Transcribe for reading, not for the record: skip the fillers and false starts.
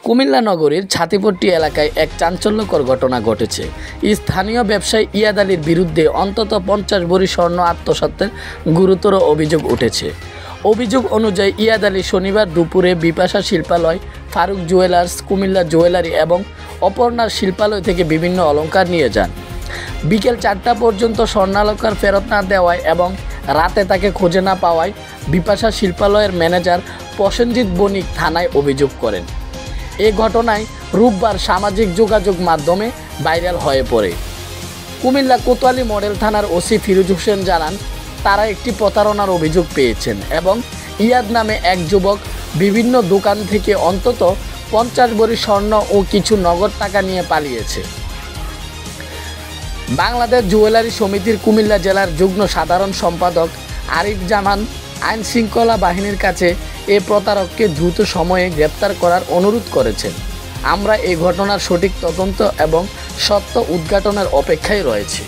কুমিল্লা নগরীর ছাতিপট্টি এলাকায় এক চাঞ্চল্যকর ঘটনা ঘটেছে। স্থানীয় ব্যবসায়ী ইয়াদ আলীর বিরুদ্ধে অন্তত 50 ভরি স্বর্ণ আত্মসাতের গুরুতর অভিযোগ উঠেছে। অভিযোগ অনুযায়ী ইয়াদ আলী শনিবার দুপুরে বিপাশা শিল্পালয়, ফারুক জুয়েলার্স, কুমিল্লা জুয়েলারি এবং অপর্ণার শিল্পালয় থেকে বিভিন্ন অলংকার নিয়ে যান। বিকেল 4টা পর্যন্ত স্বর্ণালংকার ফেরত না দেওয়ায় এবং রাতে তাকে খুঁজে না পাওয়ায় বিপাশা শিল্পালয়ের ম্যানেজার প্রসেনজিৎ বণিক থানায় অভিযোগ করেন। এ ঘটনায় রোববার সামাজিক যোগাযোগ মাধ্যমে ভাইরাল হয়ে পড়ে। কুমিল্লা কোতোয়ালি মডেল থানার ওসি ফিরোজ হোসেন জানান, তারা একটি প্রতারণার অভিযোগ পেয়েছেন এবং ইয়াদ নামে এক যুবক বিভিন্ন দোকান থেকে অন্তত 50 ভরি স্বর্ণ ও কিছু নগদ টাকা নিয়ে পালিয়েছে। বাংলাদেশ জুয়েলারি সমিতির কুমিল্লা জেলার যুগ্ম সাধারণ সম্পাদক আরিফ জামান আইন শৃঙ্খলা বাহিনীর কাছে এ প্রতারককে দ্রুত সময়ে গ্রেপ্তার করার অনুরোধ করেছেন। আমরা এই ঘটনার সঠিক তদন্ত এবং সত্য উদ্ঘাটনের অপেক্ষায় রয়েছি।